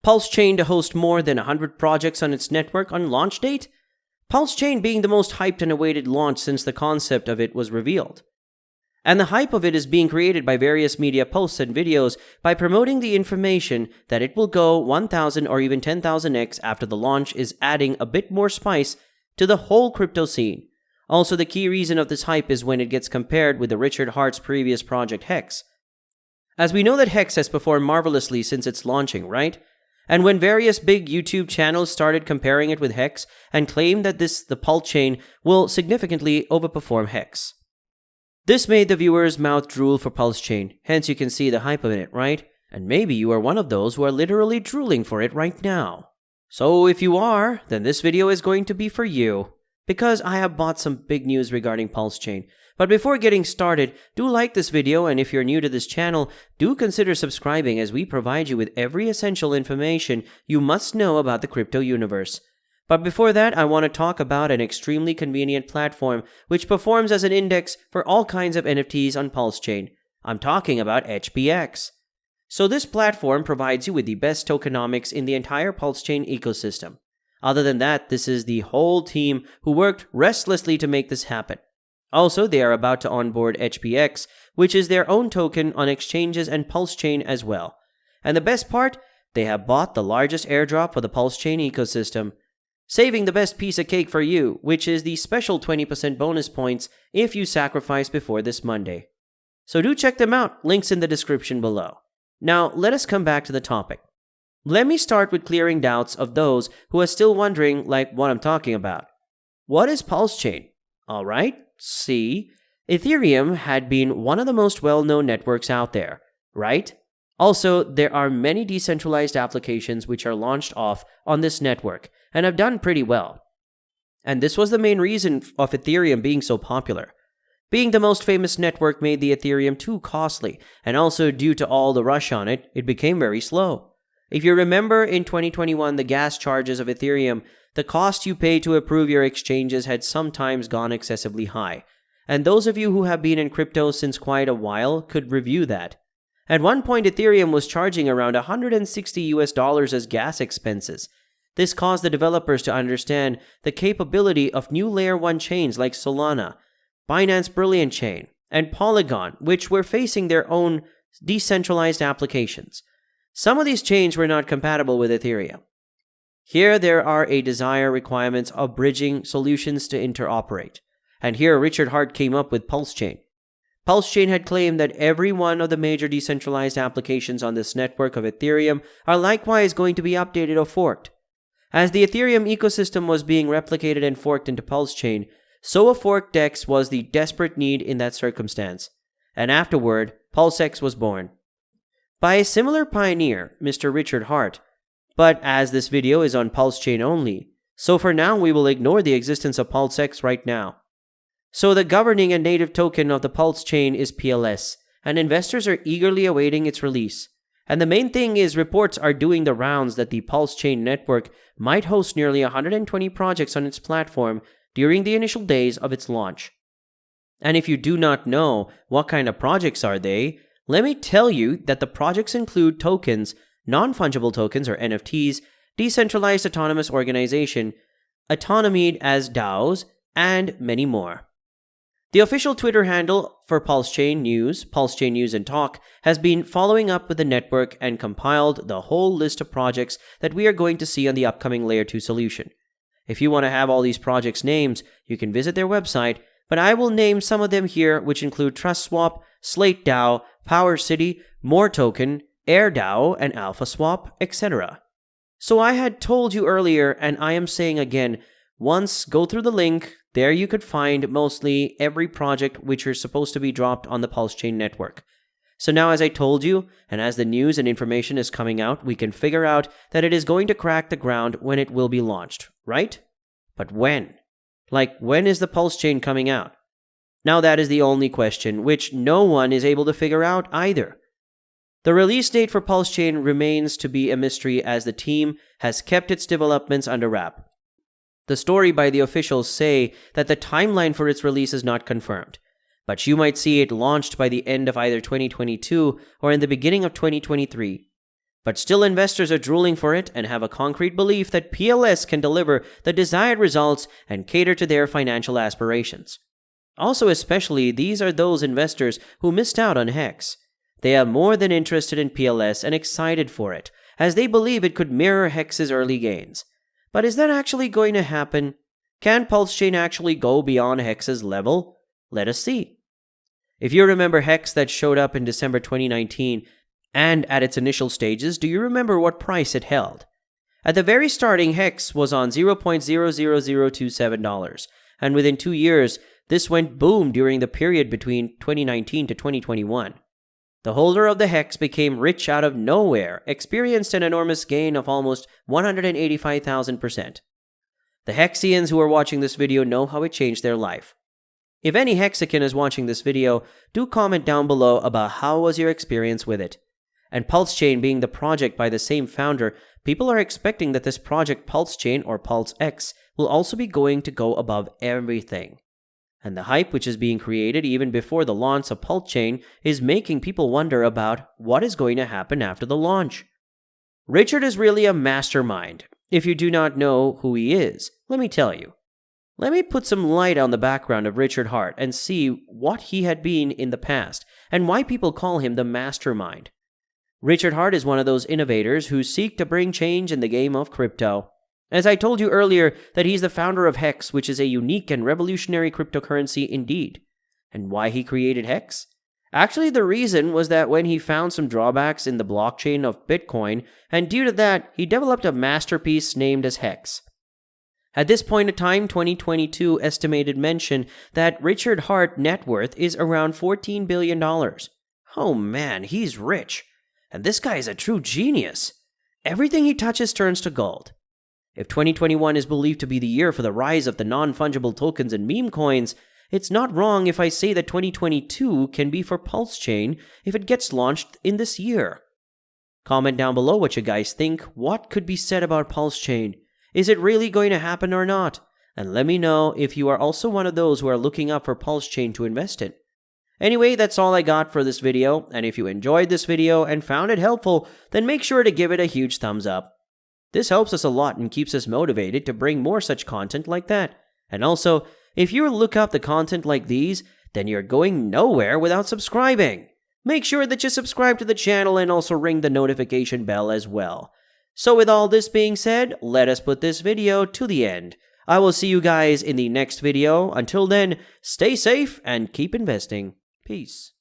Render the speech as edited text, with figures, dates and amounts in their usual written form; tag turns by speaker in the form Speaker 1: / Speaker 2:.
Speaker 1: PulseChain to host more than 100 projects on its network on launch date? PulseChain being the most hyped and awaited launch since the concept of it was revealed. And the hype of it is being created by various media posts and videos by promoting the information that it will go 1,000 or even 10,000x after the launch is adding a bit more spice to the whole crypto scene. Also, the key reason of this hype is when it gets compared with the Richard Hart's previous project Hex. As we know that Hex has performed marvelously since its launching, right? And when various big YouTube channels started comparing it with Hex and claimed that the PulseChain will significantly overperform Hex. This made the viewer's mouth drool for PulseChain, hence you can see the hype of it, right? And maybe you are one of those who are literally drooling for it right now. So if you are, then this video is going to be for you, because I have bought some big news regarding PulseChain. But before getting started, do like this video, and if you're new to this channel, do consider subscribing as we provide you with every essential information you must know about the crypto universe. But before that, I want to talk about an extremely convenient platform which performs as an index for all kinds of NFTs on PulseChain. I'm talking about HPX. So this platform provides you with the best tokenomics in the entire PulseChain ecosystem. Other than that, this is the whole team who worked restlessly to make this happen. Also, they are about to onboard HPX, which is their own token on exchanges and PulseChain as well. And the best part, they have bought the largest airdrop for the PulseChain ecosystem, saving the best piece of cake for you, which is the special 20% bonus points if you sacrifice before this Monday. So do check them out, links in the description below. Now, let us come back to the topic. Let me start with clearing doubts of those who are still wondering like what I'm talking about. What is PulseChain? Alright, see, Ethereum had been one of the most well-known networks out there, right? Also, there are many decentralized applications which are launched off on this network and have done pretty well. And this was the main reason of Ethereum being so popular. Being the most famous network made the Ethereum too costly, and also due to all the rush on it, it became very slow. If you remember in 2021 the gas charges of Ethereum, the cost you pay to approve your exchanges had sometimes gone excessively high. And those of you who have been in crypto since quite a while could review that. At one point, Ethereum was charging around $160 as gas expenses. This caused the developers to understand the capability of new Layer 1 chains like Solana, Binance Brilliant Chain, and Polygon, which were facing their own decentralized applications. Some of these chains were not compatible with Ethereum. Here there are a desire requirements of bridging solutions to interoperate. And here Richard Hart came up with PulseChain. PulseChain had claimed that every one of the major decentralized applications on this network of Ethereum are likewise going to be updated or forked. As the Ethereum ecosystem was being replicated and forked into PulseChain, so a forked DEX was the desperate need in that circumstance. And afterward, Pulsex was born. By a similar pioneer, Mr. Richard Hart. But as this video is on PulseChain only, so for now we will ignore the existence of Pulsex right now. So the governing and native token of the PulseChain is PLS, and investors are eagerly awaiting its release. And the main thing is reports are doing the rounds that the PulseChain network might host nearly 120 projects on its platform during the initial days of its launch. And if you do not know what kind of projects are they, let me tell you that the projects include tokens, non-fungible tokens or NFTs, decentralized autonomous organization, autonomied as DAOs, and many more. The official Twitter handle for PulseChain News and Talk, has been following up with the network and compiled the whole list of projects that we are going to see on the upcoming Layer 2 solution. If you want to have all these projects' names, you can visit their website, but I will name some of them here, which include TrustSwap, Slate DAO, Power City, More Token, Air DAO, and AlphaSwap, etc. So I had told you earlier, and I am saying again, once go through the link, there you could find mostly every project which are supposed to be dropped on the PulseChain network. So now as I told you, and as the news and information is coming out, we can figure out that it is going to crack the ground when it will be launched, right? But when? Like, when is the PulseChain coming out? Now that is the only question, which no one is able to figure out either. The release date for PulseChain remains to be a mystery as the team has kept its developments under wrap. The story by the officials say that the timeline for its release is not confirmed, but you might see it launched by the end of either 2022 or in the beginning of 2023. But still, investors are drooling for it and have a concrete belief that PLS can deliver the desired results and cater to their financial aspirations. Also, especially, these are those investors who missed out on HEX. They are more than interested in PLS and excited for it, as they believe it could mirror HEX's early gains. But is that actually going to happen? Can PulseChain actually go beyond HEX's level? Let us see. If you remember HEX that showed up in December 2019, and at its initial stages, do you remember what price it held? At the very starting, HEX was on $0.00027, and within 2 years, this went boom during the period between 2019 to 2021. The holder of the HEX became rich out of nowhere, experienced an enormous gain of almost 185,000%. The Hexians who are watching this video know how it changed their life. If any Hexican is watching this video, do comment down below about how was your experience with it. And PulseChain being the project by the same founder, people are expecting that this project PulseChain or Pulsex will also be going to go above everything. And the hype which is being created even before the launch of PulseChain is making people wonder about what is going to happen after the launch. Richard is really a mastermind. If you do not know who he is, let me tell you. Let me put some light on the background of Richard Hart and see what he had been in the past and why people call him the mastermind. Richard Hart is one of those innovators who seek to bring change in the game of crypto. As I told you earlier, that he's the founder of HEX, which is a unique and revolutionary cryptocurrency indeed. And why he created HEX? Actually, the reason was that when he found some drawbacks in the blockchain of Bitcoin, and due to that, he developed a masterpiece named as HEX. At this point in time, 2022 estimated mention that Richard Hart net worth is around $14 billion. Oh man, he's rich. And this guy is a true genius. Everything he touches turns to gold. If 2021 is believed to be the year for the rise of the non-fungible tokens and meme coins, it's not wrong if I say that 2022 can be for PulseChain if it gets launched in this year. Comment down below what you guys think. What could be said about PulseChain? Is it really going to happen or not? And let me know if you are also one of those who are looking up for PulseChain to invest in. Anyway, that's all I got for this video, and if you enjoyed this video and found it helpful, then make sure to give it a huge thumbs up. This helps us a lot and keeps us motivated to bring more such content like that. And also, if you look up the content like these, then you're going nowhere without subscribing. Make sure that you subscribe to the channel and also ring the notification bell as well. So with all this being said, let us put this video to the end. I will see you guys in the next video. Until then, stay safe and keep investing. Peace.